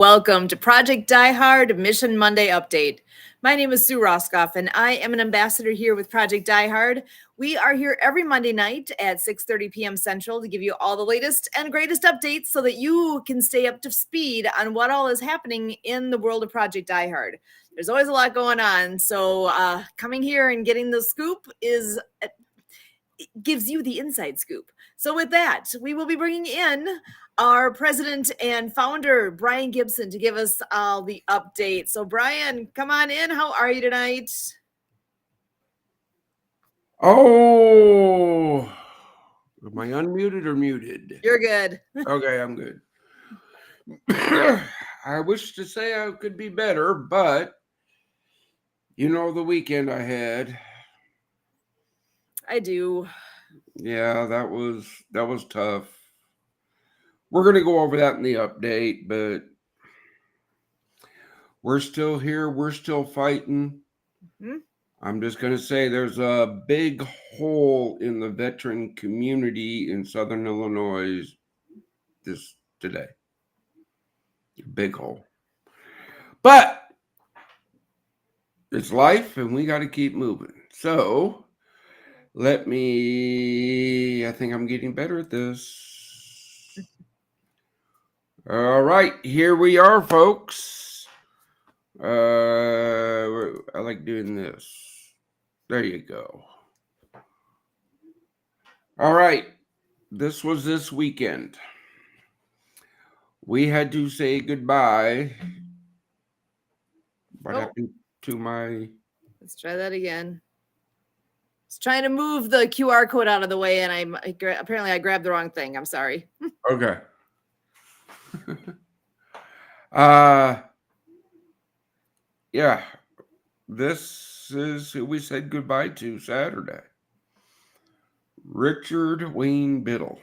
Welcome to Project Die Hard Mission Monday Update. My name is Sue Roskoff, and I am an ambassador here with Project Die Hard. We are here every Monday night at 6:30 p.m. Central to give you all the latest and greatest updates so that you can stay up to speed on what all is happening in the world of Project Die Hard. There's always a lot going on, so coming here and getting the scoop gives you the inside scoop. So with that, we will be bringing in our president and founder, Brian Gibson, to give us all the updates. So Brian, come on in. How are you tonight? Oh, am I unmuted or muted? You're good. Okay, I'm good. I wish to say I could be better, but the weekend I had. I do. Yeah, that was tough. We're gonna go over that in the update, but we're still here. We're still fighting. Mm-hmm. I'm just gonna say there's a big hole in the veteran community in Southern Illinois today. Big hole. But it's life and we got to keep moving. So I think I'm getting better at this. All right, here we are, folks. I like doing this. There you go. All right, this was this weekend. We had to say goodbye. What happened to my... Let's try that again. It's trying to move the QR code out of the way, and apparently I grabbed the wrong thing. I'm sorry. Okay. Yeah, this is who we said goodbye to Saturday. Richard Wayne Biddle,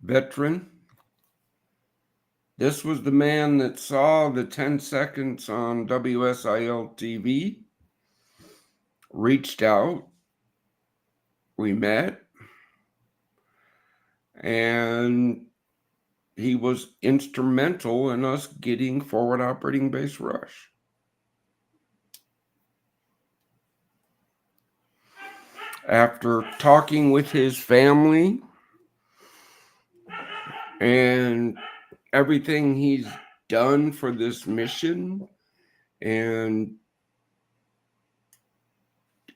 veteran. This was the man that saw the 10 seconds on WSIL TV, reached out, we met, and he was instrumental in us getting forward operating base rush. After talking with his family and everything he's done for this mission and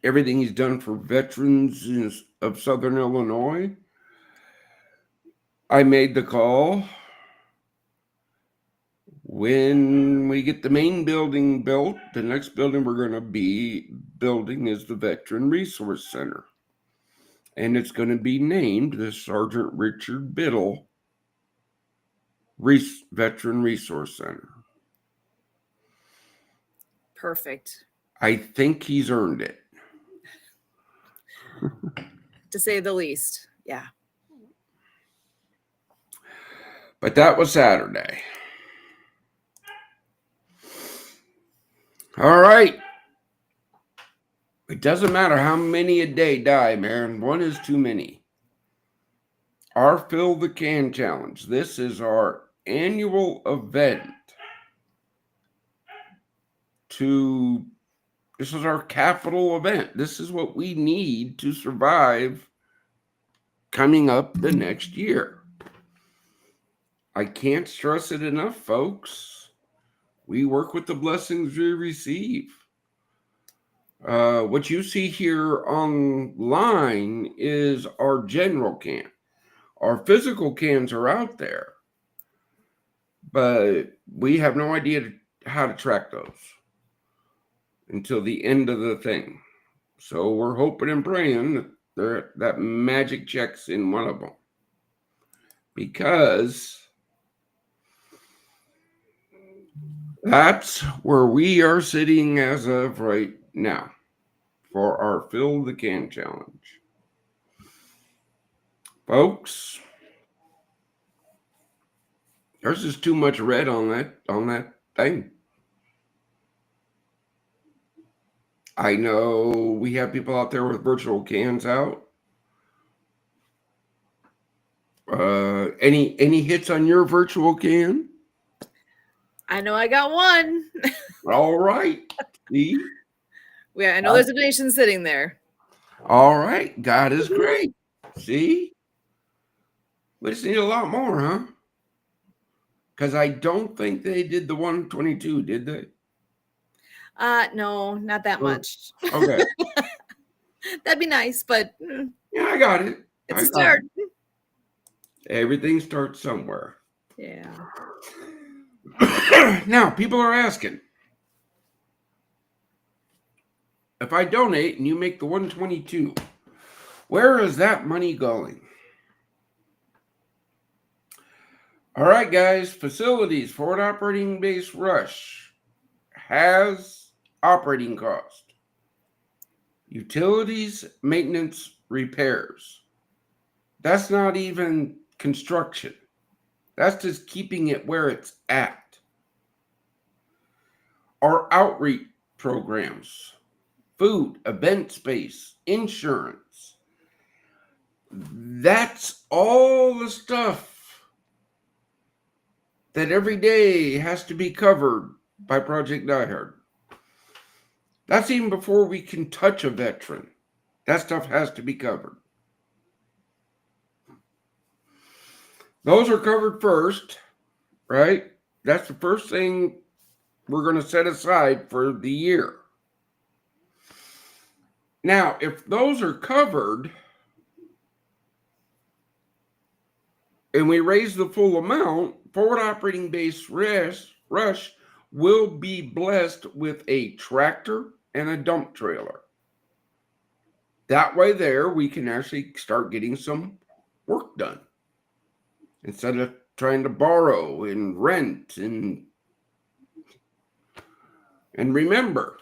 everything he's done for veterans of Southern Illinois, I made the call. When we get the main building built, the next building we're going to be building is the Veteran Resource Center. And it's going to be named the Sergeant Richard Biddle Veteran Resource Center. Perfect. I think he's earned it. To say the least. Yeah. But that was Saturday. All right. It doesn't matter how many a day die, man. One is too many. Our Fill the Can Challenge. This is our annual event. This is our capital event. This is what we need to survive coming up the next year. I can't stress it enough, folks. We work with the blessings we receive. What you see here online is our general can. Our physical cans are out there, but we have no idea how to track those until the end of the thing. So we're hoping and praying that magic checks in one of them, because that's where we are sitting as of right now for our Fill the Can Challenge. Folks, there's just too much red on that thing. I know we have people out there with virtual cans out. Any hits on your virtual can? I know I got one. All right. See? Yeah, I know there's a donation sitting there. All right. God is great. See? We just need a lot more, huh? Because I don't think they did the 122, did they? No, not that much. Okay. That'd be nice, but Yeah, I got it. it's I a got start. it. Everything starts somewhere. Yeah. Now, people are asking, if I donate and you make the 122, where is that money going? All right, guys, facilities, forward operating base rush has operating cost, utilities, maintenance, repairs. That's not even construction. That's just keeping it where it's at. Our outreach programs, food, event space, insurance. That's all the stuff that every day has to be covered by Project Diehard. That's even before we can touch a veteran. That stuff has to be covered. Those are covered first, right? That's the first thing we're going to set aside for the year. Now, if those are covered and we raise the full amount, forward operating base rush will be blessed with a tractor and a dump trailer. That way there we can actually start getting some work done instead of trying to borrow and rent. And remember,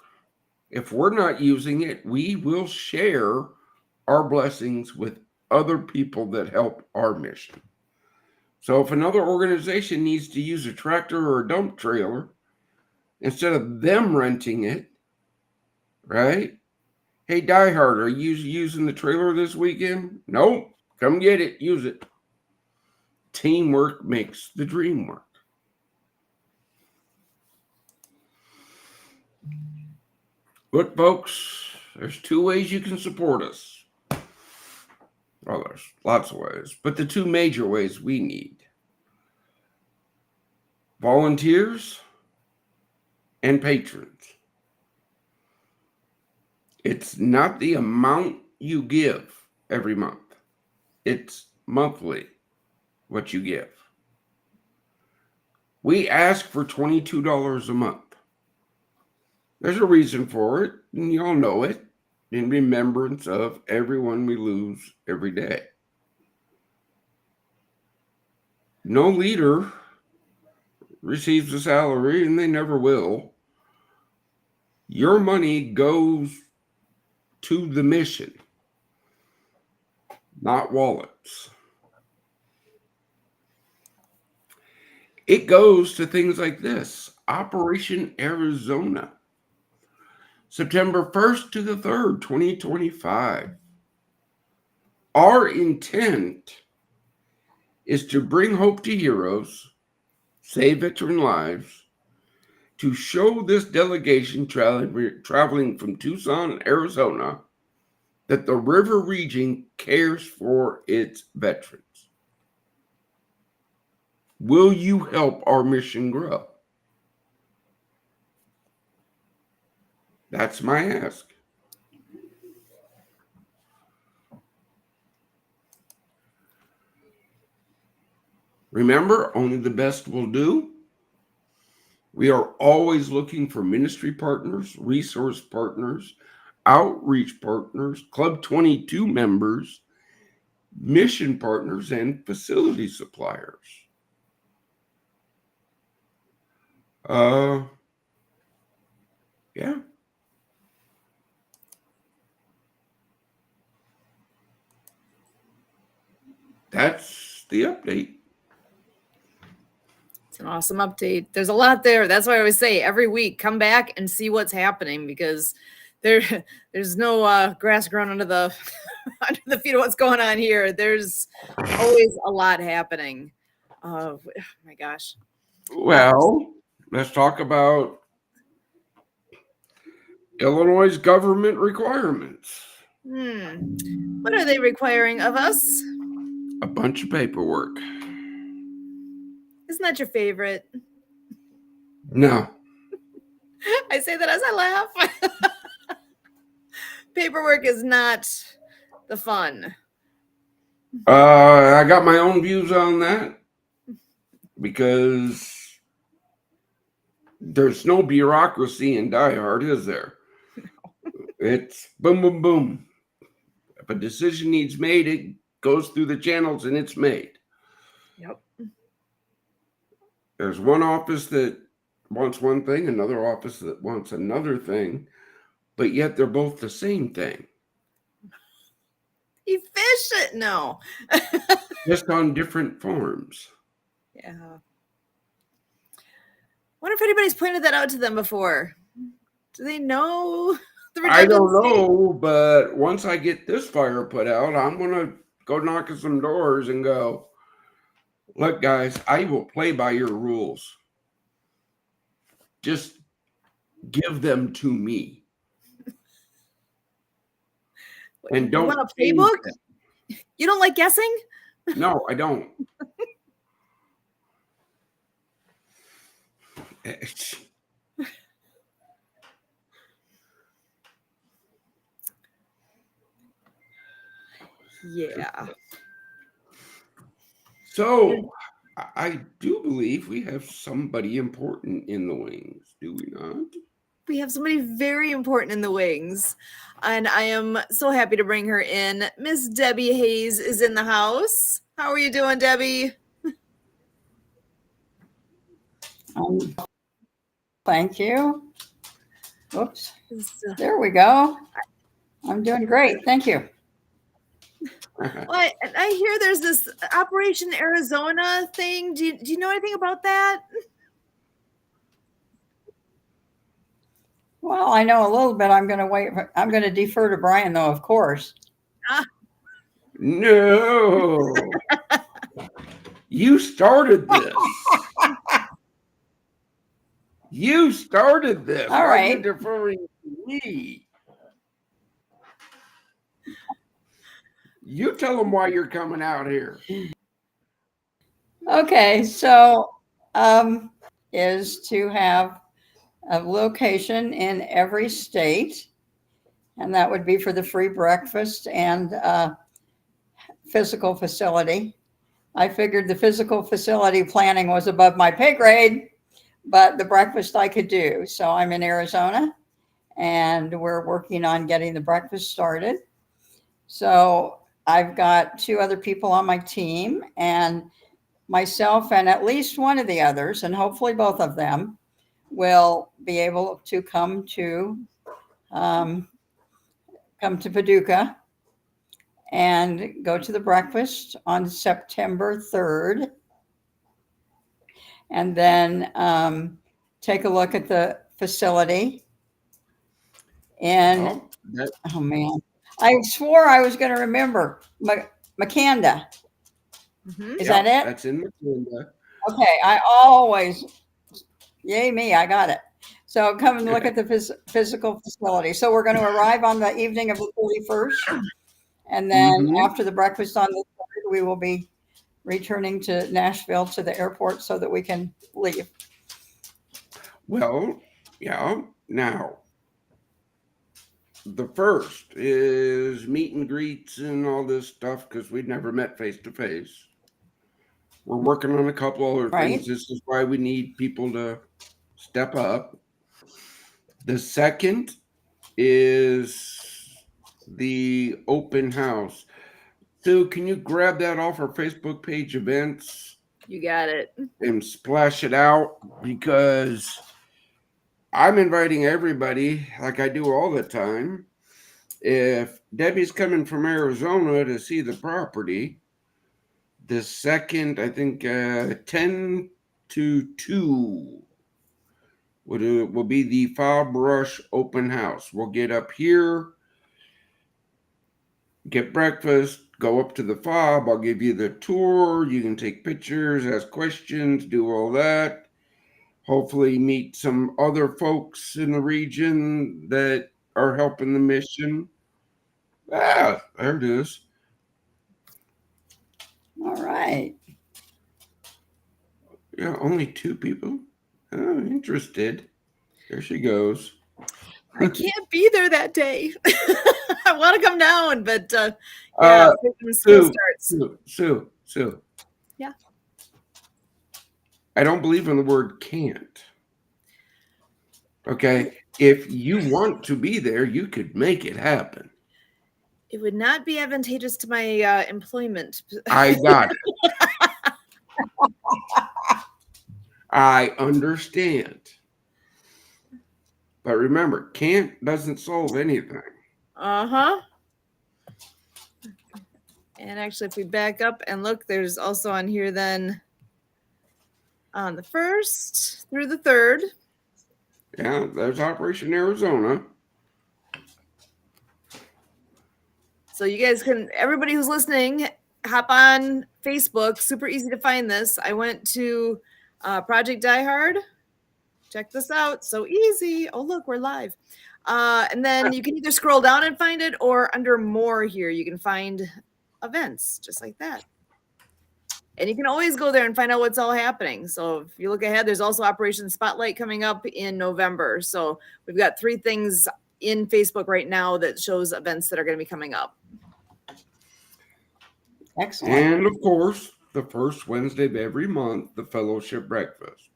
if we're not using it, we will share our blessings with other people that help our mission. So if another organization needs to use a tractor or a dump trailer, instead of them renting it, right? Hey, Diehard, are you using the trailer this weekend? Nope. Come get it. Use it. Teamwork makes the dream work. Look, folks, there's two ways you can support us. Well, there's lots of ways, but the two major ways we need volunteers and patrons. It's not the amount you give every month, it's monthly what you give. We ask for $22 a month. There's a reason for it, and y'all know it, in remembrance of everyone we lose every day. No leader receives a salary, and they never will. Your money goes to the mission, not wallets. It goes to things like this: Operation Arizona, September 1st to the 3rd, 2025. Our intent is to bring hope to heroes, save veteran lives, to show this delegation traveling from Tucson, Arizona, that the river region cares for its veterans. Will you help our mission grow? That's my ask. Remember, only the best will do. We are always looking for ministry partners, resource partners, outreach partners, Club 22 members, mission partners, and facility suppliers. Yeah. That's the update. It's an awesome update. There's a lot there. That's why I always say every week, come back and see what's happening, because there's no grass growing under the under the feet of what's going on here. There's always a lot happening. Oh my gosh. Well, Let's talk about Illinois' government requirements. What are they requiring of us? A bunch of paperwork. Isn't that your favorite? No. I say that as I laugh. Paperwork is not the fun. I got my own views on that because there's no bureaucracy in Die Hard, is there? It's boom, boom, boom. If a decision needs made, it goes through the channels and it's made. Yep. There's one office that wants one thing, another office that wants another thing, but yet they're both the same thing. Efficient? No. Just on different forms. Yeah. Wonder if anybody's pointed that out to them before. Do they know the redundancy? I don't know, but once I get this fire put out, I'm going to go knock on some doors and go, look, guys, I will play by your rules. Just give them to me. And don't want a playbook? You don't like guessing? No, I don't. Yeah. So I do believe we have somebody important in the wings, do we not? We have somebody very important in the wings, and I am so happy to bring her in. Miss Debbie Hayes is in the house. How are you doing, Debbie? Thank you. Oops. There we go. I'm doing great. Thank you. Well, I hear there's this Operation Arizona thing. Do you know anything about that? Well, I know a little bit. I'm going to wait. I'm going to defer to Brian, though, of course. No. You started this. You started this. All Why right. are you deferring to me? You tell them why you're coming out here. Okay, so is to have a location in every state, and that would be for the free breakfast and physical facility. I figured the physical facility planning was above my pay grade, but the breakfast I could do. So I'm in Arizona, and we're working on getting the breakfast started. So I've got 2 other people on my team, and myself and at least one of the others, and hopefully both of them, will be able to come to Paducah and go to the breakfast on September 3rd, and then take a look at the facility. And oh man, I swore I was going to remember Makanda. Is that it? That's in Makanda. Okay, I always, yay me, I got it. So come and look at the physical facility. So we're going to arrive on the evening of the 31st. And then after the breakfast on the 3rd, we will be returning to Nashville to the airport so that we can leave. Well, yeah. Now, the first is meet and greets and all this stuff because we'd never met face to face. We're working on a couple other things. This is why we need people to step up. The second is the open house. Sue, can you grab that off our Facebook page events? You got it. And splash it out, because I'm inviting everybody like I do all the time. If Debbie's coming from Arizona to see the property, the second, I think 10 to 2 will be the Fob Rush open house. We'll get up here, get breakfast, go up to the fob. I'll give you the tour. You can take pictures, ask questions, do all that. hopefully meet some other folks in the region that are helping the mission. Ah, there it is. All right. Yeah, only 2 people. Oh, interested. There she goes. I can't be there that day. I want to come down, but yeah, school starts. Sue. Yeah. I don't believe in the word can't. Okay. If you want to be there, you could make it happen. It would not be advantageous to my employment. I got it. I understand. But remember, can't doesn't solve anything. Uh-huh. And actually, if we back up and look, there's also on here then on the 1st through the 3rd. Yeah, there's Operation Arizona. So you guys can, everybody who's listening, hop on Facebook. Super easy to find this. I went to Project Die Hard. Check this out. So easy. Oh, look, we're live. And then you can either scroll down and find it, or under more here, you can find events just like that. And you can always go there and find out what's all happening. So if you look ahead, there's also Operation Spotlight coming up in November. So we've got 3 things in Facebook right now that shows events that are going to be coming up. Excellent. And of course, the first Wednesday of every month, the fellowship breakfast.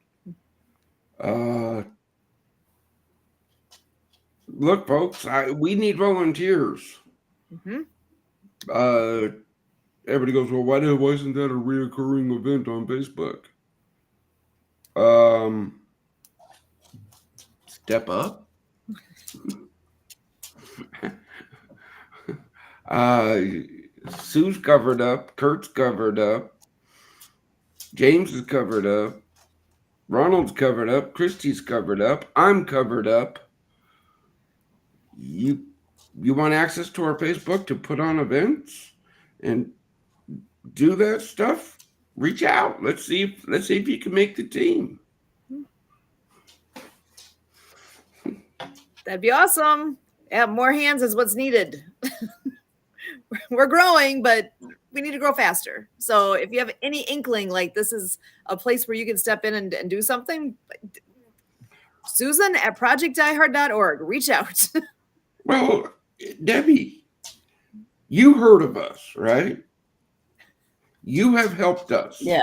Look, folks, we need volunteers. Mm-hmm. Everybody goes, well, why isn't that a reoccurring event on Facebook? Step up. Sue's covered up. Kurt's covered up. James is covered up. Ronald's covered up. Christy's covered up. I'm covered up. You want access to our Facebook to put on events and do that stuff? Reach out. Let's see if you can make the team. That'd be awesome. Yeah, more hands is what's needed. We're growing, but we need to grow faster. So if you have any inkling, like this is a place where you can step in and do something, Susan at projectdiehard.org, reach out. Well, Debbie, you heard of us, right? You have helped us. Yes.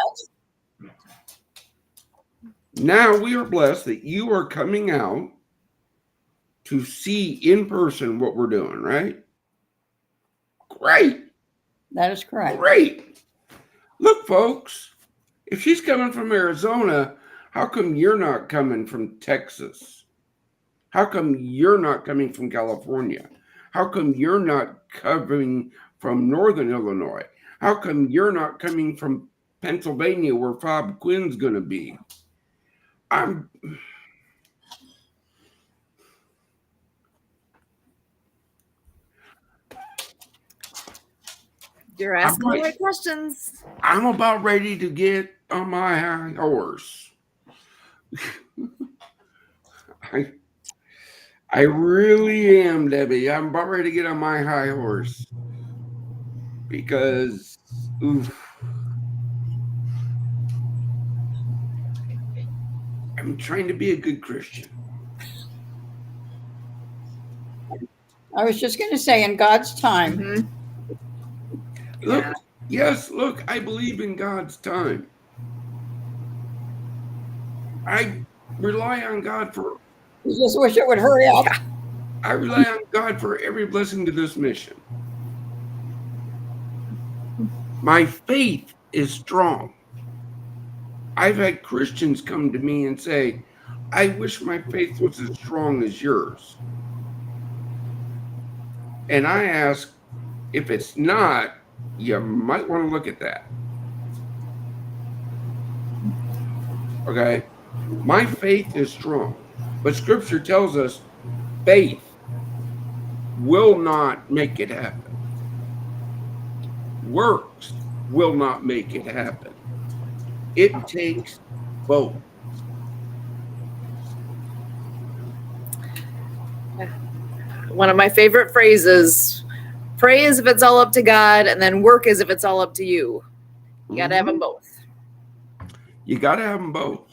Now we are blessed that you are coming out to see in person what we're doing, right? Great. That is correct. Great. Look, folks, if she's coming from Arizona, how come you're not coming from Texas? How come you're not coming from California? How come you're not coming from Northern Illinois? How come you're not coming from Pennsylvania where Bob Quinn's going to be? You're asking the right questions. I'm about ready to get on my high horse. I really am, Debbie. I'm about ready to get on my high horse because, I'm trying to be a good Christian. I was just going to say, in God's time. Mm-hmm. Look, I believe in God's time. I rely on God for. You just wish it would hurry up. I rely on God for every blessing to this mission. My faith is strong. I've had Christians come to me and say, I wish my faith was as strong as yours. And I ask, if it's not, you might want to look at that. Okay? My faith is strong. But Scripture tells us faith will not make it happen. Works will not make it happen. It takes both. One of my favorite phrases: pray as if it's all up to God, and then work as if it's all up to you. You got to have them both. You got to have them both.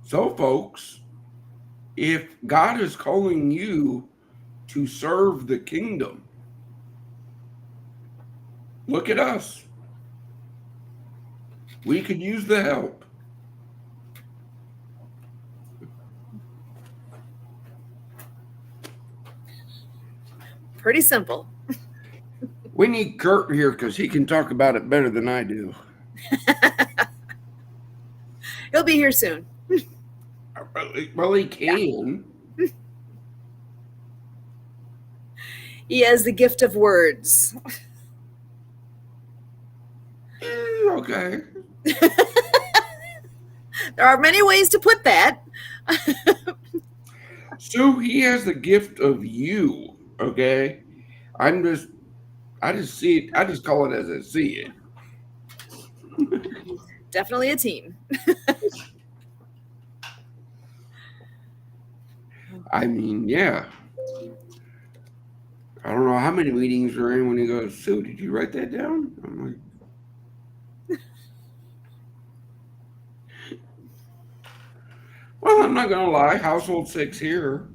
So, folks, if God is calling you to serve the kingdom, look at us. We could use the help. Pretty simple. We need Kurt here because he can talk about it better than I do. He'll be here soon. Well, he can. He has the gift of words. Okay. There are many ways to put that. Sue, he has the gift of you. Okay. I just see it. I just call it as I see it. Definitely a team. I mean, yeah. I don't know how many meetings we're in when he goes, Sue, did you write that down? I'm like, well, I'm not going to lie. Household 6 here.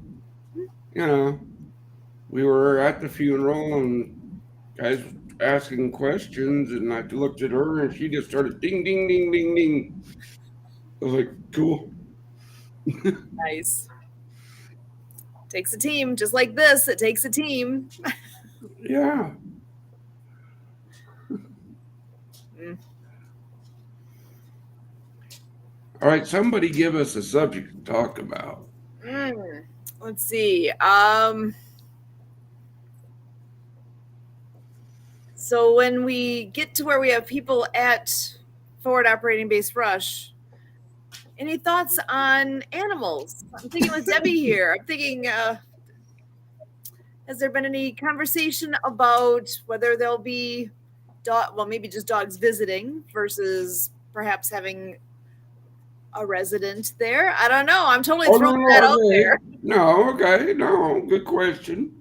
You know, we were at the funeral and guys asking questions, and I looked at her and she just started ding, ding, ding, ding, ding. I was like, cool. Nice. Takes a team, just like this. It takes a team. Yeah. All right, somebody give us a subject to talk about. Let's see. So when we get to where we have people at Forward Operating Base Rush, any thoughts on animals? I'm thinking with Debbie here. I'm thinking, has there been any conversation about whether there'll be maybe just dogs visiting versus perhaps having a resident there? I don't know. I'm totally throwing that out there. No, okay. No, good question.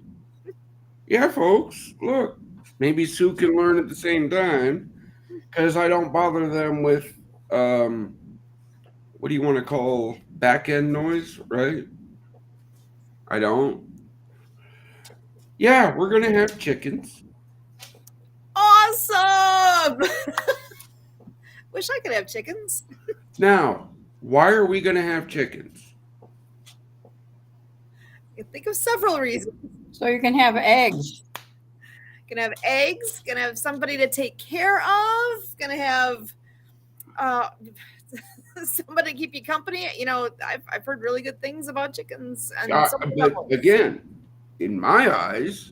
Yeah, folks, look, maybe Sue can learn at the same time because I don't bother them with, what do you want to call back end noise, right? I don't. Yeah, we're going to have chickens. Awesome! Wish I could have chickens. Now, why are we going to have chickens? I can think of several reasons. So you can have eggs. Gonna have eggs, gonna have somebody to take care of, gonna have somebody to keep you company. You know, I've heard really good things about chickens. And but again, in my eyes,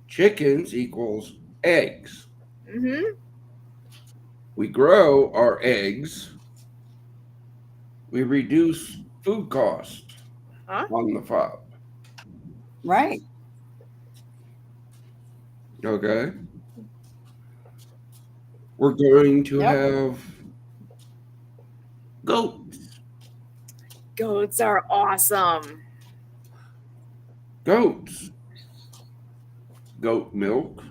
chickens equals eggs. Mm-hmm. We grow our eggs. We reduce food cost on the farm. Right. Okay. We're going to have goats. Goats are awesome. Goats. Goat milk.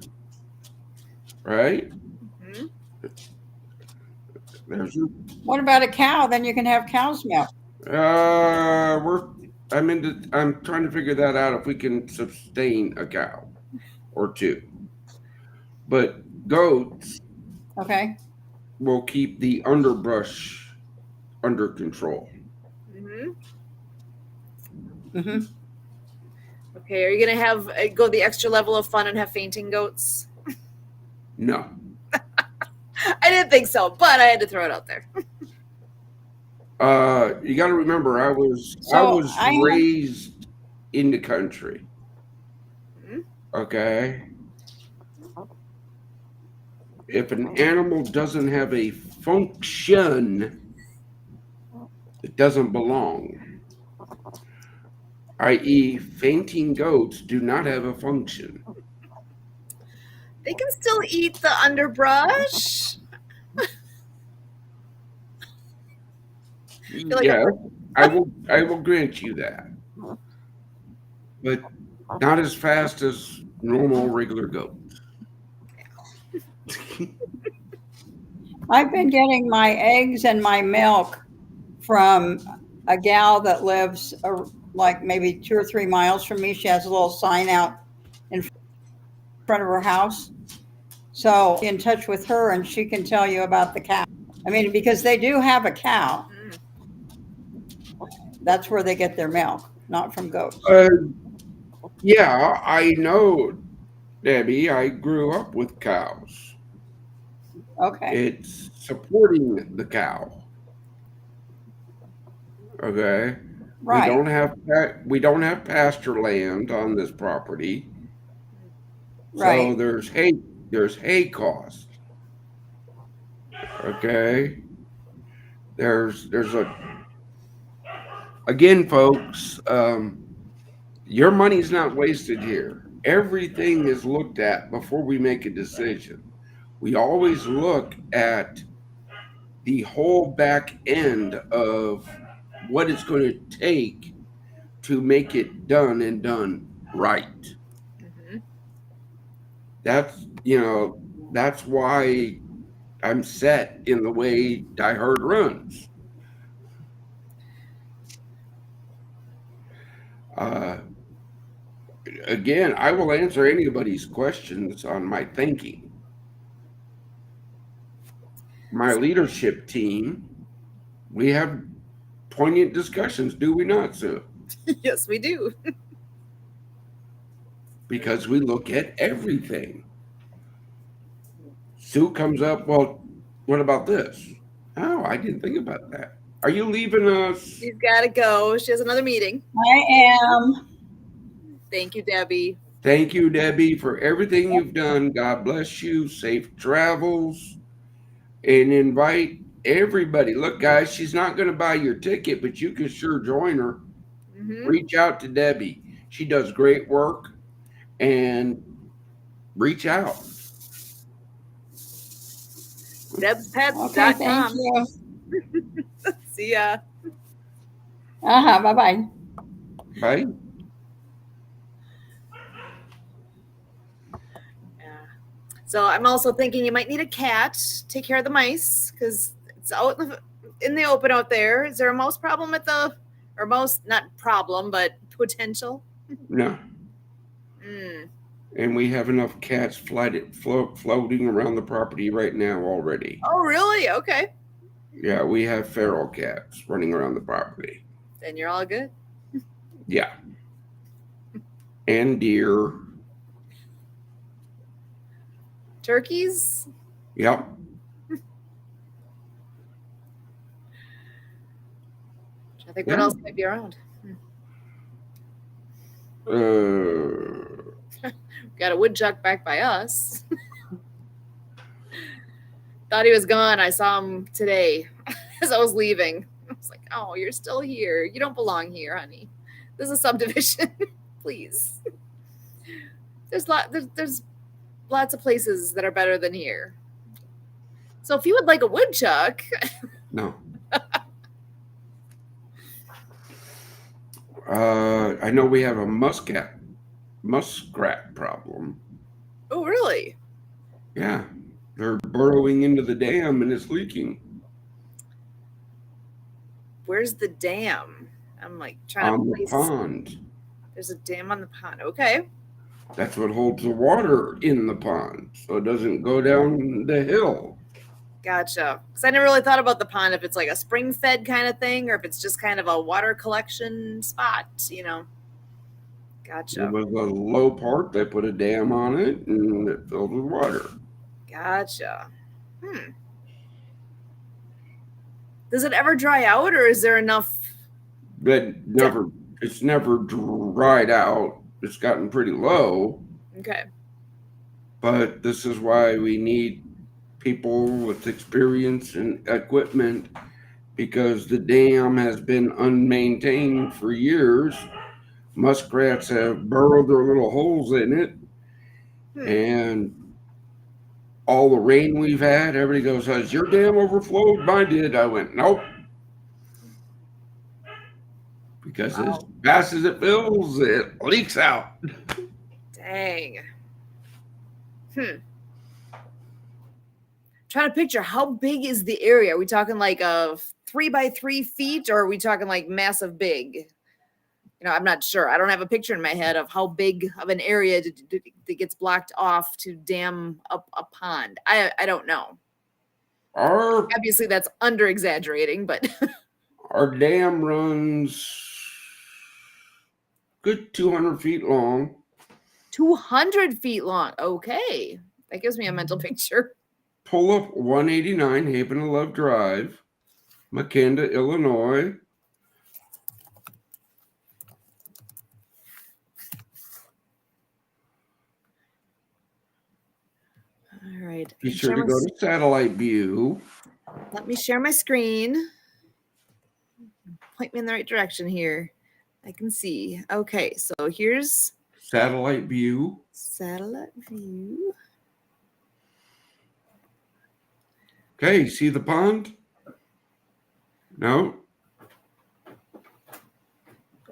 Right? Mm-hmm. What about a cow? Then you can have cow's milk. I'm trying to figure that out if we can sustain a cow or two. But goats will keep the underbrush under control. Mm-hmm. Okay, are you gonna have go the extra level of fun and have fainting goats? No. I didn't think so, but I had to throw it out there. You got to remember, I was raised in the country. Mm-hmm. Okay. If an animal doesn't have a function, it doesn't belong. I.e., fainting goats do not have a function. They can still eat the underbrush. Yeah, I will grant you that. but not as fast as normal regular goats. I've been getting my eggs and my milk from a gal that lives like maybe 2 or 3 miles from me. She has a little sign out in front of her house. So in touch with her and she can tell you about the cow. I mean, because they do have a cow. That's where they get their milk, not from goats. Yeah, I know, Debbie. I grew up with cows. Okay. It's supporting the cow. Okay. Right. We don't have pasture land on this property. Right. So there's hay cost. Okay. There's again, folks, your money's not wasted here. Everything is looked at before we make a decision. We always look at the whole back end of what it's going to take to make it done and done right. Mm-hmm. That's why I'm set in the way Die Hard runs. Again, I will answer anybody's questions on my thinking. My leadership team, we have poignant discussions, do we not, Sue? Yes, we do. Because we look at everything. Sue comes up, well, what about this? Oh, I didn't think about that. Are you leaving us? She's got to go. She has another meeting. I am. Thank you, Debbie. Thank you, Debbie, for everything you've done. God bless you. Safe travels. And invite everybody. Look, guys, she's not going to buy your ticket, but you can sure join her. Mm-hmm. Reach out to Debbie. She does great work. And reach out. DebsPets.com. Okay, thank you. See ya. Bye-bye. Bye. Yeah. So I'm also thinking you might need a cat. Take care of the mice because it's out in the open out there. Is there a mouse problem at or mouse, not problem, but potential? No. Mm. And we have enough cats floating around the property right now already. Oh, really? Okay. Yeah, we have feral cats running around the property. Then you're all good. Yeah. And deer. Turkeys? Yep. I think what else might be around. Got a woodchuck back by us. Thought he was gone. I saw him today as I was leaving. I was like, oh, you're still here. You don't belong here, honey. This is a subdivision. Please. There's lots of places that are better than here. So if you would like a woodchuck. No. I know we have a muskrat problem. Oh, really? Yeah. They're burrowing into the dam and it's leaking. Where's the dam? I'm like trying on to the pond. There's a dam on the pond. Okay. That's what holds the water in the pond, so it doesn't go down the hill. Gotcha. Because I never really thought about the pond, if it's like a spring-fed kind of thing, or if it's just kind of a water collection spot, Gotcha. It was a low part. They put a dam on it, and it filled with water. Gotcha. Does it ever dry out, or is there enough? It's never dried out. It's gotten pretty low. Okay. But this is why we need people with experience and equipment, because the dam has been unmaintained for years. Muskrats have burrowed their little holes in it. And all the rain we've had, everybody goes, has your dam overflowed? Mine did. I went, nope. because as Wow. fast as it fills, it leaks out. Dang. Trying to picture how big is the area? Are we talking like a 3 by 3 feet, or are we talking like massive big? I'm not sure. I don't have a picture in my head of how big of an area that gets blocked off to dam up a pond. I don't know. Our Obviously, that's under exaggerating, but our dam runs good 200 feet long. 200 feet long. Okay. That gives me a mental picture. Pull up 189 Haven of Love Drive, Macanda, Illinois. All right. Be sure to go to satellite view. Let me share my screen. Point me in the right direction here. I can see. Okay, so here's Satellite view. satellite view. Okay, see the pond? No.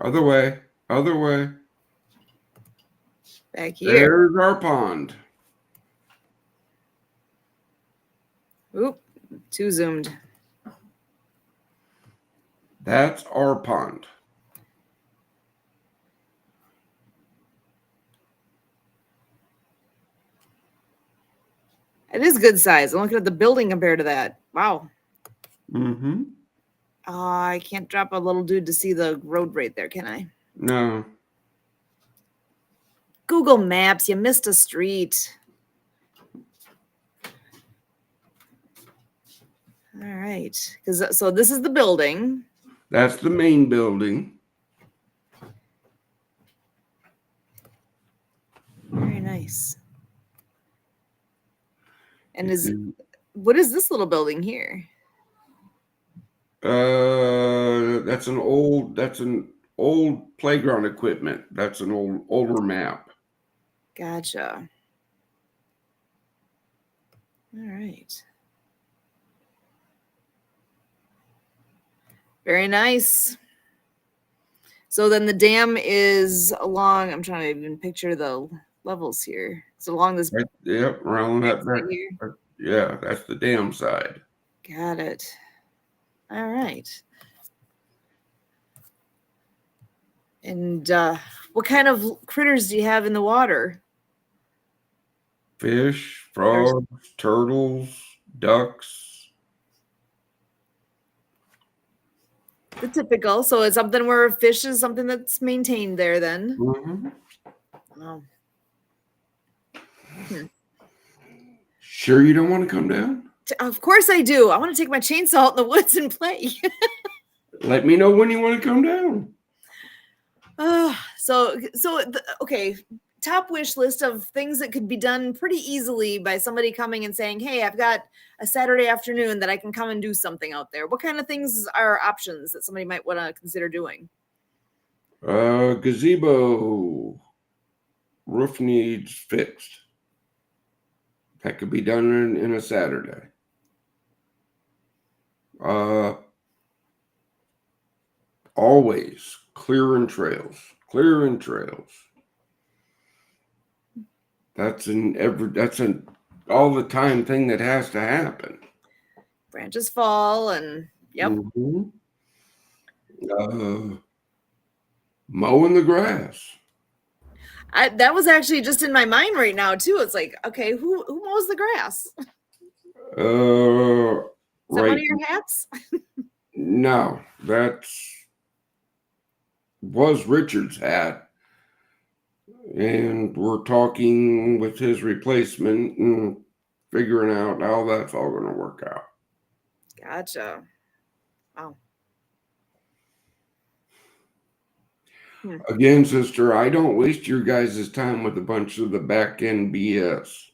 Other way. Other way. Back here. There's our pond. Oop, too zoomed. That's our pond. It is good size. I'm looking at the building compared to that. Wow. Mm-hmm. I can't drop a little dude to see the road right there, can I? No. Google Maps, you missed a street. All right. So this is the building. That's the main building. Very nice. And what is this little building here? That's an old playground equipment. That's an older map. Gotcha. All right. Very nice. So then the dam is along, I'm trying to even picture the levels here. It's along this. Right, yep, around that back. Here. Yeah, that's the dam side. Got it. All right. And what kind of critters do you have in the water? Fish, frogs, turtles, ducks. The typical. So it's something where fish is something that's maintained there then. Mm-hmm. Wow. Sure you don't want to come down? Of course I do. I want to take my chainsaw out in the woods and play. Let me know when you want to come down. Okay. Top wish list of things that could be done pretty easily by somebody coming and saying, hey, I've got a Saturday afternoon that I can come and do something out there. What kind of things are options that somebody might want to consider doing? Gazebo. Roof needs fixed. That could be done in a Saturday. Always clearing trails. That's an all the time thing that has to happen. Branches fall and yep. Mm-hmm. Mowing the grass. That was actually just in my mind right now too. It's like, okay, who mows the grass? Is that one of your hats? No, was Richard's hat. And we're talking with his replacement and figuring out how that's all going to work out. Gotcha. Wow. Again, sister, I don't waste your guys' time with a bunch of the back end BS.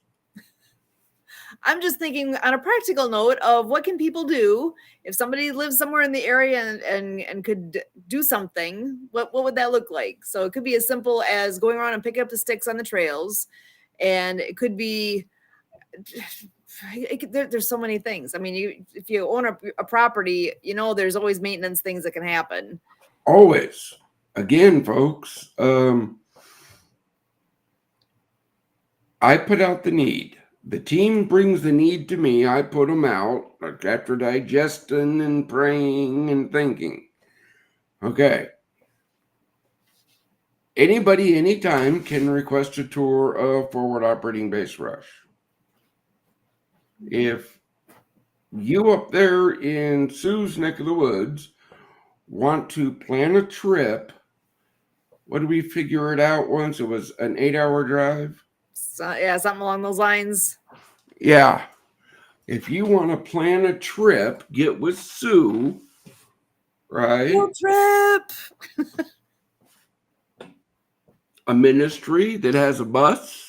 I'm just thinking on a practical note of what can people do if somebody lives somewhere in the area and could do something, what would that look like? So it could be as simple as going around and picking up the sticks on the trails. And it could be, there's so many things. I mean, if you own a property, there's always maintenance things that can happen. always, again, folks, I put out the need. The team brings the need to me. I put them out after digesting and praying and thinking. Okay. Anybody, anytime can request a tour of Forward Operating Base Rush. If you up there in Sue's neck of the woods want to plan a trip, what did we figure it out once? It was an 8-hour drive. So, yeah, something along those lines. Yeah. If you want to plan a trip, get with Sue, right? Field trip. A ministry that has a bus.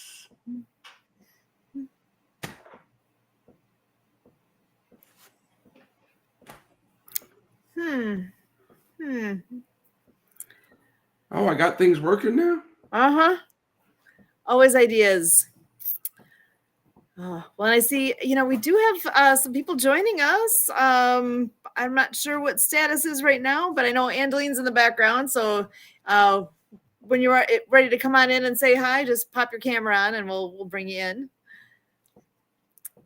Oh, I got things working now? Uh-huh. Always ideas. Well, I see, we do have some people joining us. I'm not sure what status is right now, but I know Andeline's in the background. So when you're ready to come on in and say hi, just pop your camera on and we'll bring you in.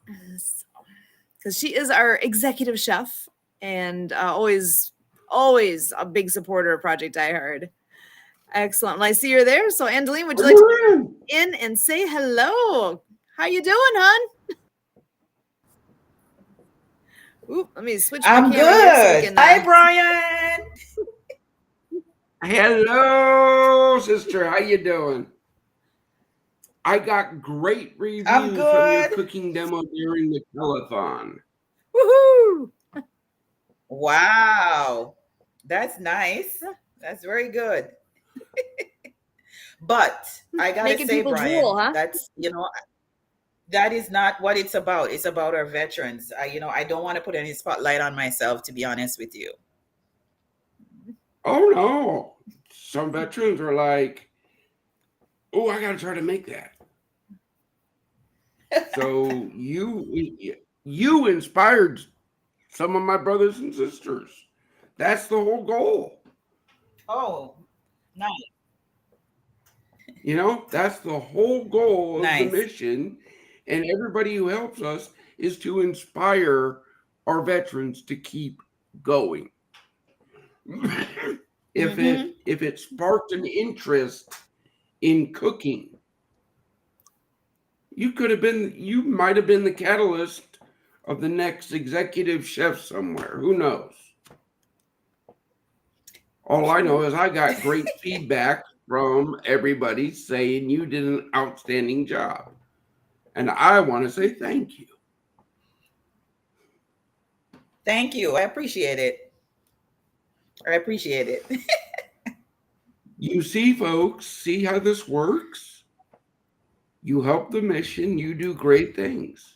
Because she is our executive chef and always a big supporter of Project Die Hard. Excellent. Well, I see you're there. So Andeline, would you like to come in and say hello? How you doing, hon? Oop, let me switch my I'm camera here good. Hi, Brian. Hello, sister. How you doing? I got great reviews from your cooking demo during the telethon. Woohoo! Wow. That's nice. That's very good. But I gotta Making say, people Brian, drool, huh? that's that is not what it's about. It's about our veterans. I don't want to put any spotlight on myself, to be honest with you. Oh no. Some veterans are like, oh, I gotta try to make that. So you inspired some of my brothers and sisters. That's the whole goal. Oh, nice. That's the whole goal of Nice. the mission. And everybody who helps us is to inspire our veterans to keep going. If it sparked an interest in cooking, you might have been the catalyst of the next executive chef somewhere. Who knows? All I know is I got great feedback from everybody saying you did an outstanding job. And I want to say thank you. Thank you. I appreciate it. You see, folks, see how this works? You help the mission, you do great things.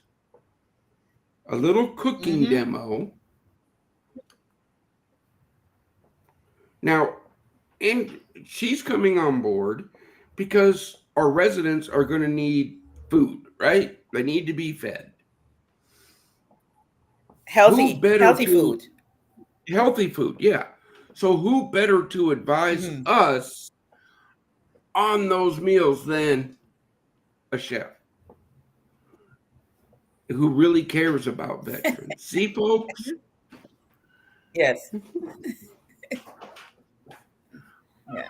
A little cooking demo. Now, and she's coming on board because our residents are going to need food, right? They need to be fed. Healthy food. Healthy food, yeah. So who better to advise us on those meals than a chef who really cares about veterans? See, folks? Yes.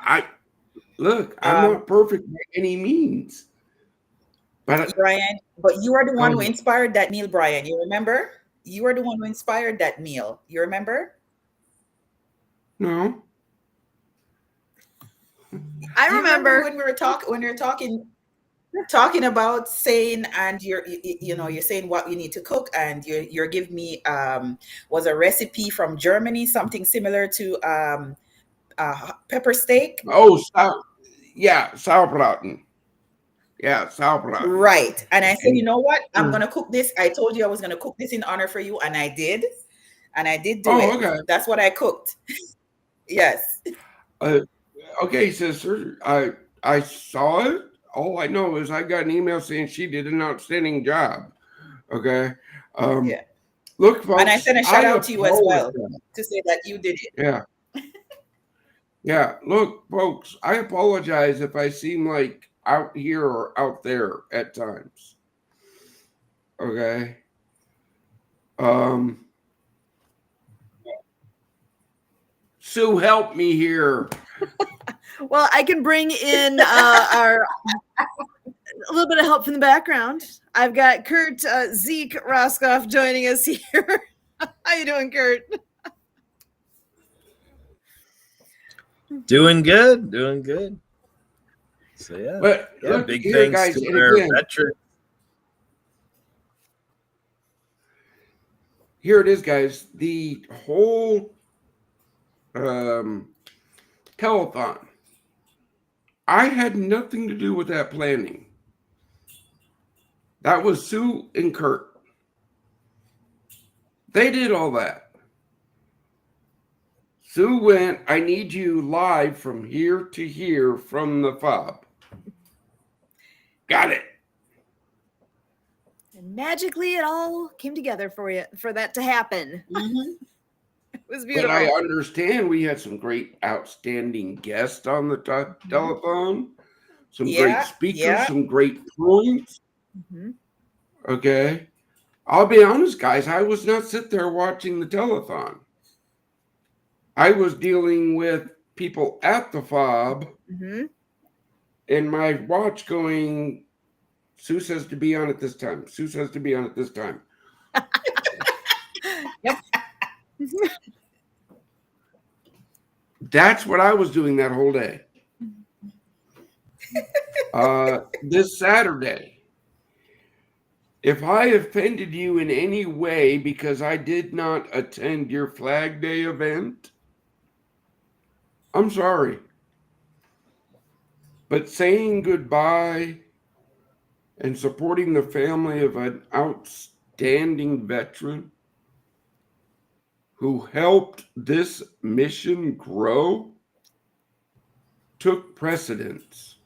I'm not perfect by any means. But Brian, but you are the one who inspired that meal, Brian. You remember? You are the one who inspired that meal. You remember? No. I remember when we were talking about saying, and you're saying what you need to cook, and you're giving me was a recipe from Germany, something similar to pepper steak. Oh, Sauerbraten. Yeah, Sauerbraten. Right. And I said, you know what? I'm gonna cook this. I told you I was gonna cook this in honor for you, and I did. And I did do it. Okay. That's what I cooked. Yes. Okay, sister. I saw it. All I know is I got an email saying she did an outstanding job. Okay. Yeah. Look, folks. And I sent a shout out to you as well to say that you did it. Yeah. Yeah, look, folks, I apologize if I seem like out here or out there at times. Okay. Sue, help me here. Well, I can bring in our a little bit of help from the background. I've got Kurt Zeke Roscoff joining us here. How you doing, Kurt? Doing good, doing good. So yeah, But yeah. look Big here, thanks guys, to and our again, veteran. here it is, guys. The whole telethon. I had nothing to do with that planning. That was Sue and Kurt. They did all that. Sue went, I need you live from here to here from the fob. Got it. And magically, it all came together for you for that to happen. Mhm. It was But beautiful. I understand we had some great, outstanding guests on the telephone, some great Yeah, speakers, yeah. some great points. Mhm. Okay. I'll be honest, guys, I was not sitting there watching the telethon. I was dealing with people at the fob Mhm. and my watch going, Sue says to be on at this time. Sue says to be on at this time. Yep. That's what I was doing that whole day. This Saturday, if I offended you in any way because I did not attend your Flag Day event, I'm sorry. But saying goodbye and supporting the family of an outstanding veteran who helped this mission grow took precedence.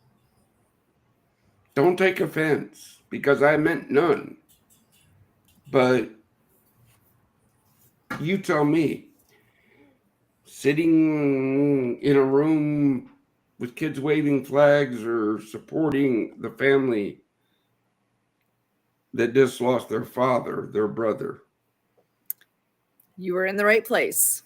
Don't take offense because I meant none. But you tell me, sitting in a room with kids waving flags or supporting the family that just lost their father, their brother. You were in the right place.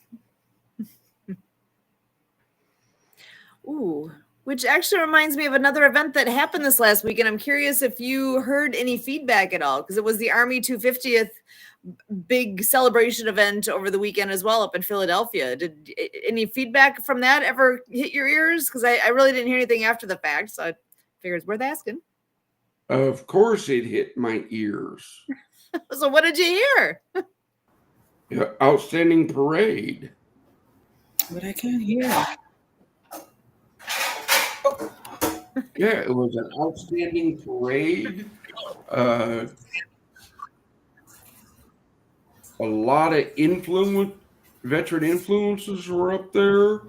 Ooh, which actually reminds me of another event that happened this last week. And I'm curious if you heard any feedback at all, because it was the Army 250th big celebration event over the weekend as well up in Philadelphia. Did any feedback from that ever hit your ears? Because I really didn't hear anything after the fact. So I figured it's worth asking. Of course, it hit my ears. So what did you hear? Outstanding parade. But I can't hear. Yeah, it was an outstanding parade. A lot of veteran influences were up there.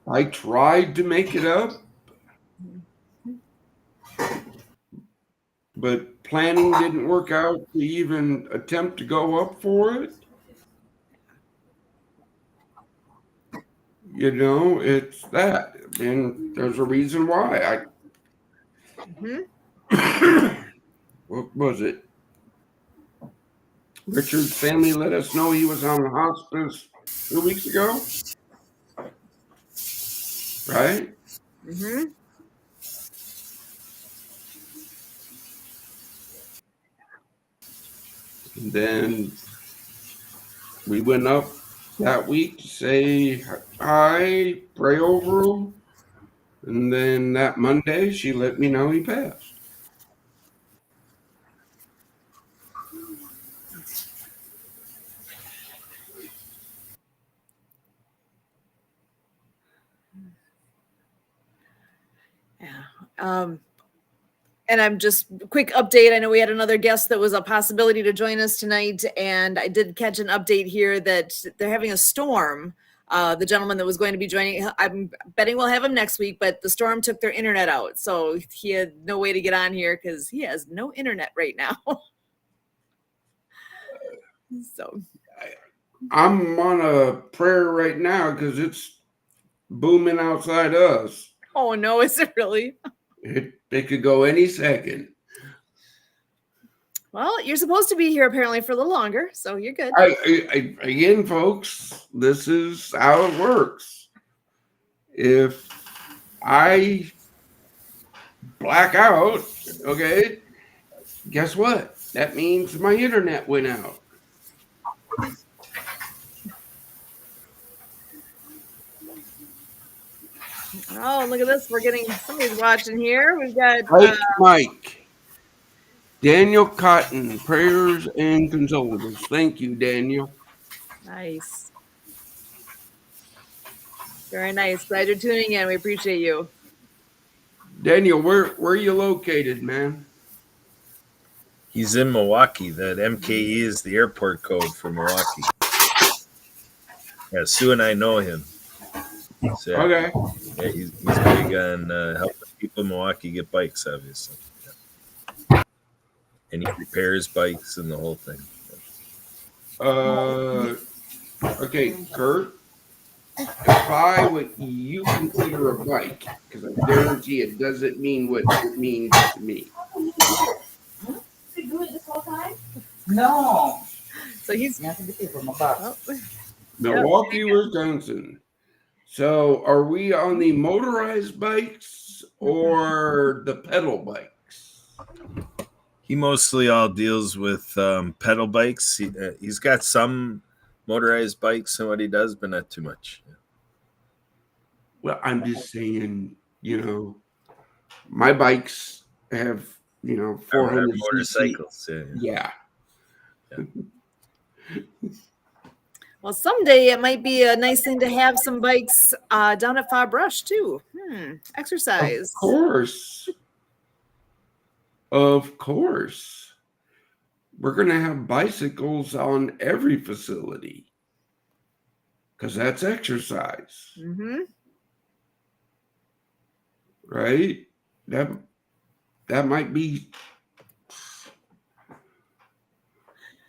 I tried to make it up, but planning didn't work out to even attempt to go up for it. You know, it's that. And there's a reason why. What was it? Richard's family let us know he was on hospice 2 weeks ago. Right? Mm-hmm. And then we went up that week to say hi, pray over him. And then that Monday, she let me know he passed. Yeah. And I'm just quick update. I know we had another guest that was a possibility to join us tonight, and I did catch an update here that they're having a storm. The gentleman that was going to be joining, I'm betting we'll have him next week, but the storm took their internet out, so he had no way to get on here because he has no internet right now. So I'm on a prayer right now because it's booming outside us. Oh no, is it really? It could go any second. Well, you're supposed to be here apparently for a little longer, so you're good. Again, folks, this is how it works. If I black out, okay, guess what? That means my internet went out. Oh, look at this. We're getting somebody's watching here. We've got Mike. Daniel Cotton, prayers and condolences. Thank you, Daniel. nice. Very nice. Glad you're tuning in. We appreciate you. Daniel, where are you located, man? He's in Milwaukee. That MKE is the airport code for Milwaukee. Yeah, Sue and I know him. So, Okay. Yeah, he's big on helping people in Milwaukee get bikes, obviously. Yeah. And he repairs bikes and the whole thing. Okay, Kurt. Define what you consider a bike, because I guarantee it doesn't mean what it means to me. Been doing it this whole time? No. So he's Nothing to see from above. oh, Milwaukee, Wisconsin. So are we on the motorized bikes or the pedal bikes? He mostly all deals with pedal bikes. He's got some motorized bikes and what he does, but not too much. Well, I'm just saying, my bikes have, 400 cc. motorcycles. Yeah. well, someday it might be a nice thing to have some bikes down at Far Brush too. Exercise. Of course. We're going to have bicycles on every facility because that's exercise. Mm-hmm. Right? That might be.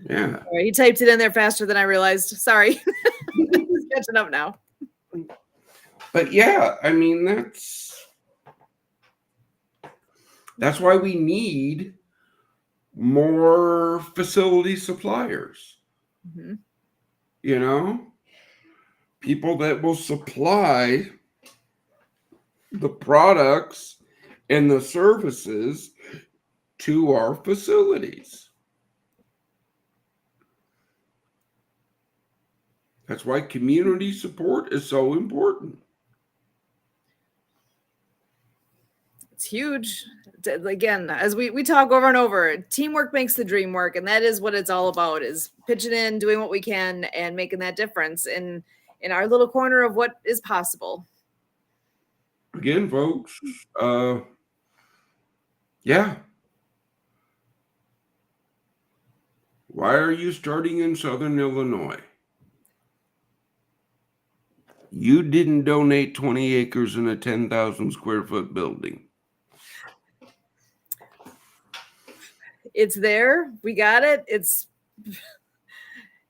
Yeah. Sorry, he typed it in there faster than I realized. Sorry. He's catching up now. But yeah, I mean, that's why we need more facility suppliers. Mm-hmm. People that will supply the products and the services to our facilities. That's why community support is so important. It's huge. Again, as we talk over and over, teamwork makes the dream work, and that is what it's all about, is pitching in, doing what we can, and making that difference in our little corner of what is possible. Again, folks, yeah. Why are you starting in Southern Illinois? You didn't donate 20 acres in a 10,000 square foot building. It's there. We got it.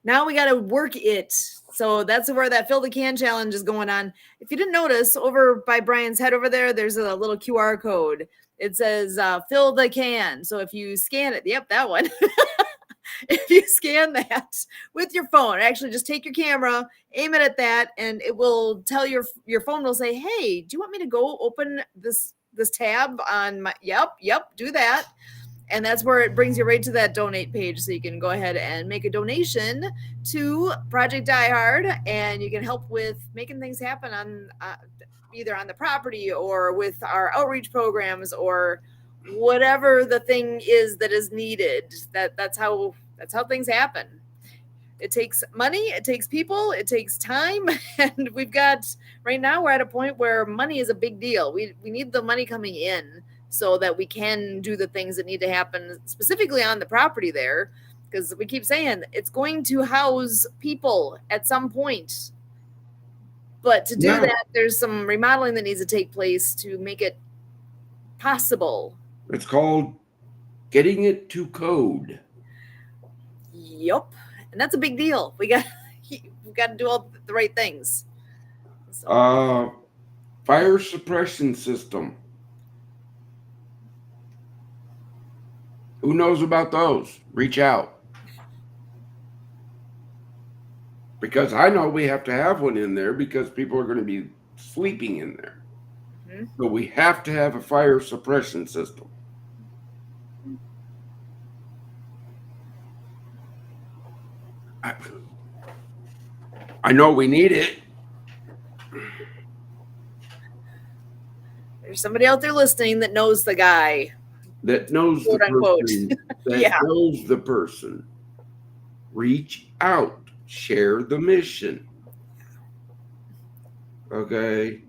Now we got to work it. So that's where that Fill the Can challenge is going on. If you didn't notice, over by Brian's head over there, there's a little QR code. It says fill the can. So if you scan it, yep, that one. If you scan that with your phone, actually just take your camera, aim it at that, and it will tell your phone will say, hey, do you want me to go open this tab on my, yep, do that. And that's where it brings you right to that donate page. So you can go ahead and make a donation to Project Die Hard, and you can help with making things happen on either on the property or with our outreach programs or whatever the thing is that is needed. That's how things happen. It takes money, it takes people, it takes time. And we've got, right now we're at a point where money is a big deal. We need the money coming in so that we can do the things that need to happen specifically on the property there. Because we keep saying it's going to house people at some point. But to do that, there's some remodeling that needs to take place to make it possible. It's called getting it to code. Yep. And that's a big deal. We got, we've got to do all the right things. So, Fire suppression system. Who knows about those? Reach out. Because I know we have to have one in there because people are going to be sleeping in there. Mhm. So we have to have a fire suppression system. I know we need it. there's somebody out there listening that knows the guy. That knows Quote, the unquote. person. That Yeah. knows the person. Reach out. Share the mission. Okay.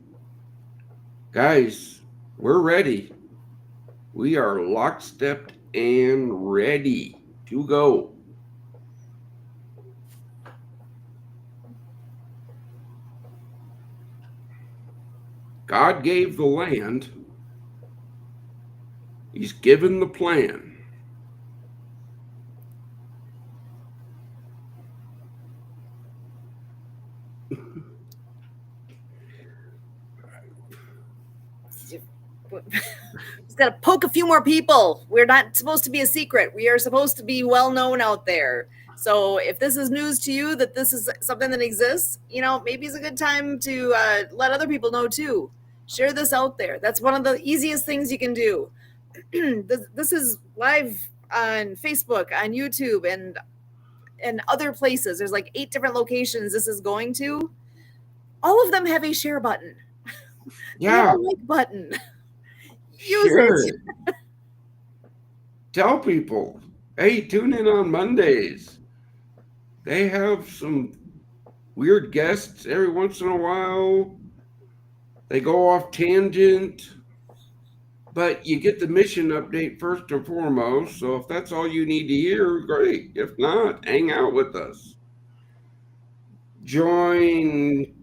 Guys, we're ready. We are lockstep and ready to go. God gave the land. He's given the plan. Just got to poke a few more people. We're not supposed to be a secret. We are supposed to be well known out there. So if this is news to you that this is something that exists, maybe it's a good time to let other people know too. Share this out there. That's one of the easiest things you can do. This is live on Facebook, on YouTube, and other places. There's like 8 different locations this is going to. All of them have a share button. They have Yeah. a like button. Use Share it. it. Tell people, hey, tune in on Mondays. They have some weird guests every once in a while. They go off tangent. But you get the mission update first and foremost. So if that's all you need to hear, great. If not, hang out with us. Join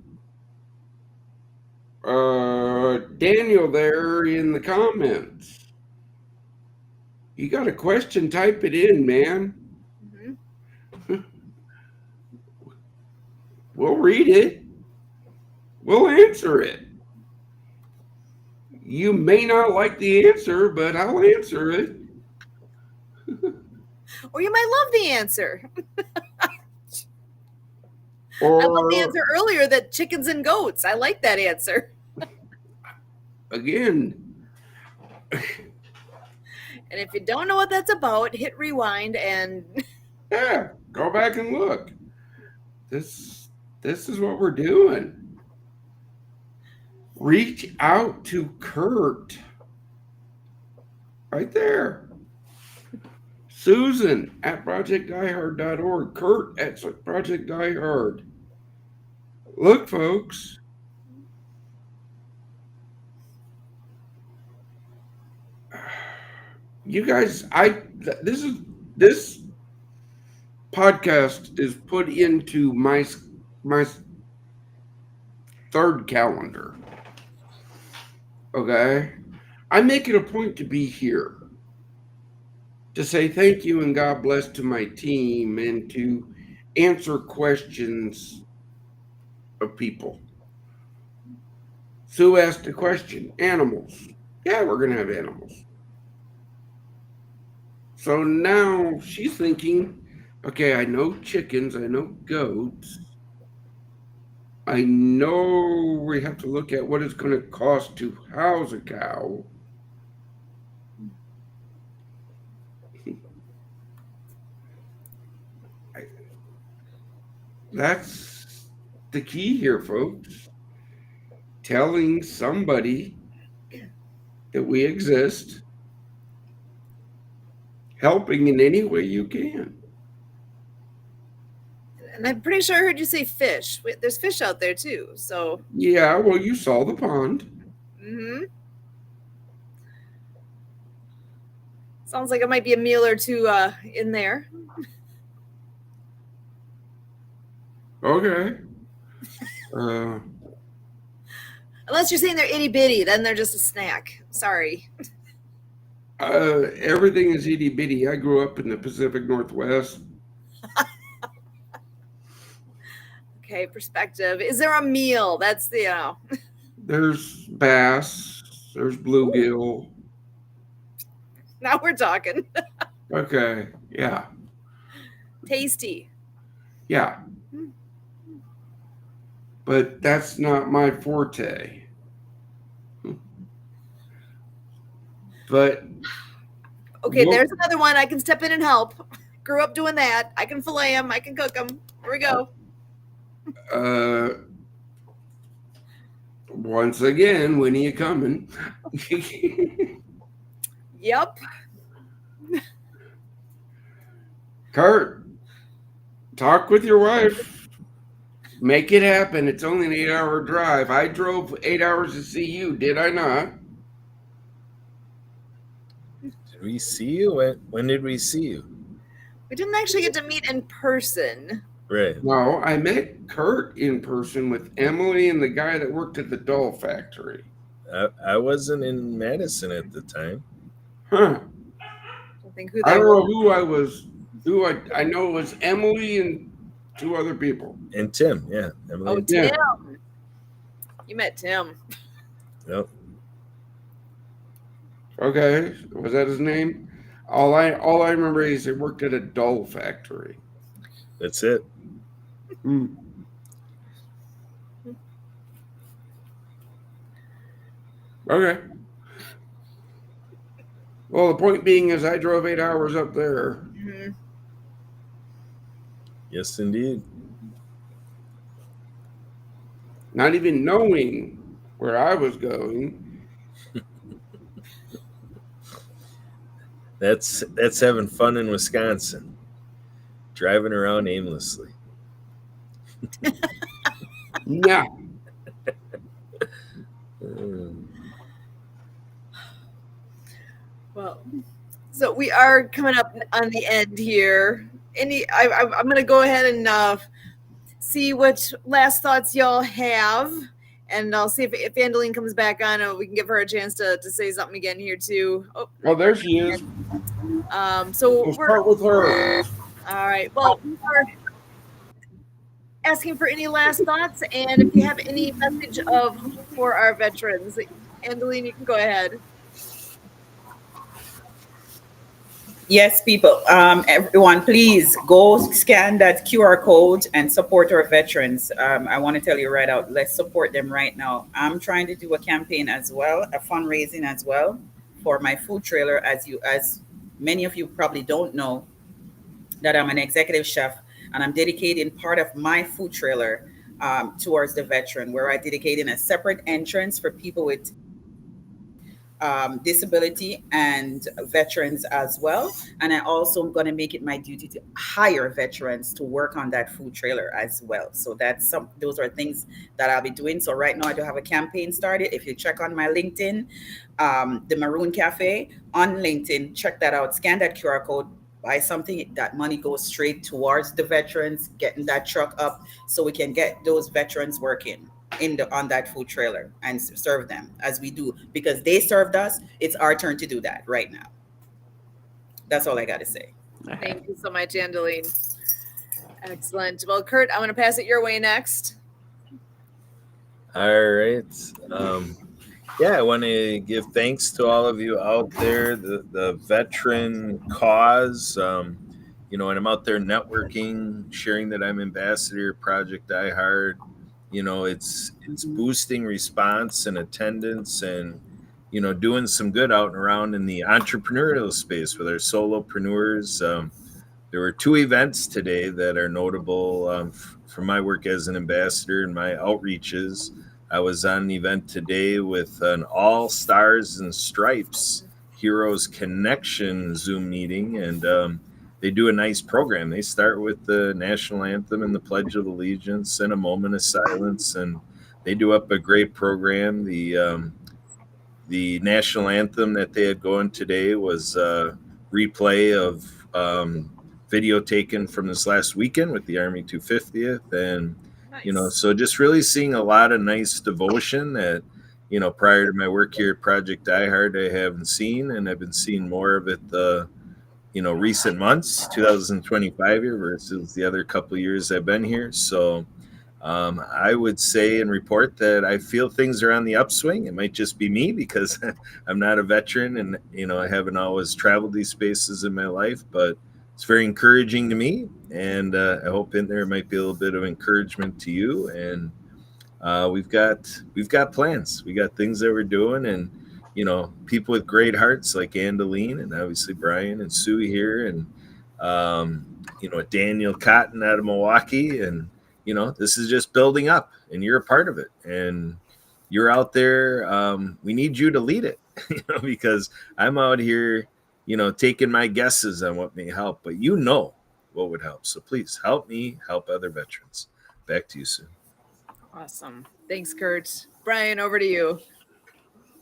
Daniel there in the comments. You got a question, type it in, man. Mhm. We'll read it. We'll answer it. You may not like the answer, but I'll answer it. Or you might love the answer. Or I love the answer earlier that chickens and goats. I like that answer. again, And if you don't know what that's about, hit rewind and yeah, go back and look. This is what we're doing. Reach out to Kurt. Right there. Susan at projectdiehard.org. Kurt at Project Diehard. Look, folks. You guys, this podcast is put into my third calendar. Okay? I make it a point to be here to say thank you and God bless to my team and to answer questions of people. Sue asked a question, animals. Yeah, we're going to have animals. So now she's thinking, okay, I know chickens, I know goats. I know we have to look at what it's going to cost to house a cow. That's the key here, folks. Telling somebody that we exist, helping in any way you can. And I'm pretty sure I heard you say fish. There's fish out there too. So Yeah, well, you saw the pond. Sounds like it might be a meal or two in there. Okay. Unless you're saying they're itty bitty, then they're just a snack. Sorry. Everything is itty bitty. I grew up in the Pacific Northwest. Okay, perspective. Is there a meal? That's the There's bass. There's bluegill. now we're talking. Okay. Yeah. Tasty. Yeah. But that's not my forte. But Okay, Well- there's another one. I can step in and help. Grew up doing that. I can fillet them. I can cook them. Here we go. Once again, when are you coming? Yep. Kurt, talk with your wife. Make it happen. It's only an 8-hour drive. I drove 8 hours to see you, did I not? Did we see you? When did we see you? We didn't actually get to meet in person. Right. No, I met Kurt in person with Emily and the guy that worked at the doll factory. I wasn't in Madison at the time. Huh. I think who I that don't was. know who I was. I know it was Emily and 2 other people. And Tim, yeah. Emily Oh, and Tim. Yeah. You met Tim. Yep. Okay, was that his name? All I remember is he worked at a doll factory. That's it. Hmm. Okay. Well, the point being is I drove 8 hours up there. Mhm. Yes, indeed. Not even knowing where I was going. That's having fun in Wisconsin. Driving around aimlessly. Yeah. Well, so we are coming up on the end here. I'm going to go ahead and see what last thoughts y'all have, and I'll see if Andeline comes back on, we can give her a chance to say something again here too. Oh, there she is. So We'll we're start with her. all right. Well, we are asking for any last thoughts, and if you have any message of hope for our veterans, Andeline, you can go ahead. Yes, people, everyone, please go scan that QR code and support our veterans. I want to tell you right out, let's support them right now. I'm trying to do a campaign as well, a fundraising as well for my food trailer. As many of you probably don't know, that I'm an executive chef, and I'm dedicating part of my food trailer towards the veteran, where I dedicating a separate entrance for people with disability and veterans as well. And I also am going to make it my duty to hire veterans to work on that food trailer as well. So those are things that I'll be doing. So right now I do have a campaign started. If you check on my LinkedIn, the Maroon Cafe on LinkedIn, check that out, scan that QR code, buy something, that money goes straight towards the veterans, getting that truck up so we can get those veterans working on that food trailer and serve them as we do, because they served us. It's our turn to do that right now. That's all I got to say. Thank you so much, Andeline. Excellent. Well, Kurt, I'm going to pass it your way next. All right. I want to give thanks to all of you out there, the veteran cause. And I'm out there networking, sharing that I'm ambassador of Project Die Hard. It's boosting response and attendance, and doing some good out and around in the entrepreneurial space with our solopreneurs. There were 2 events today that are notable for my work as an ambassador and my outreaches. I was on an event today with an All Stars and Stripes Heroes Connection Zoom meeting, and they do a nice program. They start with the national anthem and the Pledge of Allegiance and a moment of silence, and they do up a great program. The national anthem that they had going today was a replay of video taken from this last weekend with the Army 250th, and Nice. so just really seeing a lot of nice devotion that prior to my work here at Project Die Hard I haven't seen, and I've been seeing more of it recent months, 2025 year versus the other couple of years I've been here. So I would say and report that I feel things are on the upswing. It might just be me because I'm not a veteran and, I haven't always traveled these spaces in my life, but it's very encouraging to me. And I hope in there might be a little bit of encouragement to you. And we've got plans. We got things that we're doing, and people with great hearts like Andeline and obviously Brian and Sue here, and Daniel Cotton out of Milwaukee, and this is just building up, and you're a part of it, and you're out there. We need you to lead it, because I'm out here, taking my guesses on what may help, but what would help. So please help me help other veterans. Back to you, Sue. Awesome. Thanks, Kurt. Brian, over to you.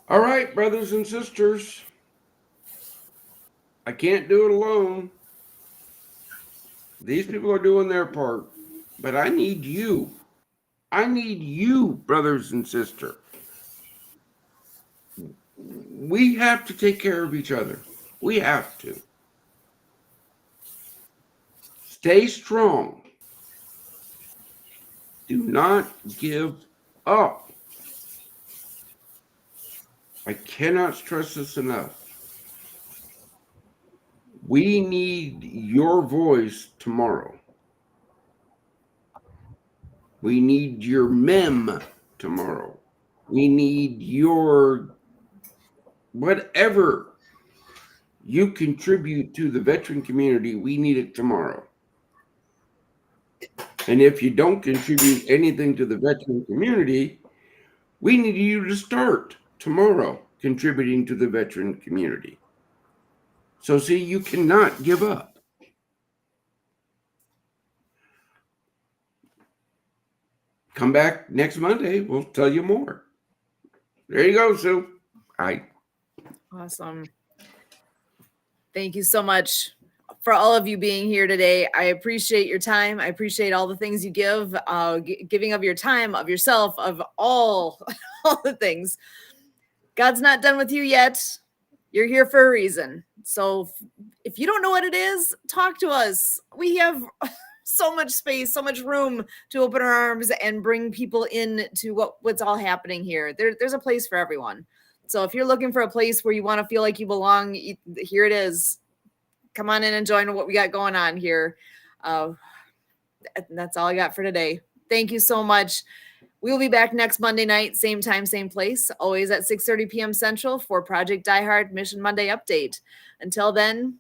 All right, brothers and sisters. I can't do it alone. These people are doing their part, but I need you. I need you, brothers and sisters. We have to take care of each other. We have to. Stay strong. Do not give up. I cannot stress this enough. We need your voice tomorrow. We need your mem tomorrow. We need your whatever you contribute to the veteran community. We need it tomorrow. And if you don't contribute anything to the veteran community, we need you to start tomorrow contributing to the veteran community. So see, you cannot give up. Come back next Monday. We'll tell you more. There you go, Sue. Awesome. Thank you so much for all of you being here today. I appreciate your time. I appreciate all the things you give, giving of your time, of yourself, of all the things. God's not done with you yet. You're here for a reason. So if you don't know what it is, talk to us. We have so much space, so much room to open our arms and bring people in to what's all happening here. There's a place for everyone. So if you're looking for a place where you want to feel like you belong, here it is. Come on in and join what we got going on here. That's all I got for today. Thank you so much. We will be back next Monday night, same time, same place, always at 6:30 p.m. Central for Project Die Hard Mission Monday update. Until then,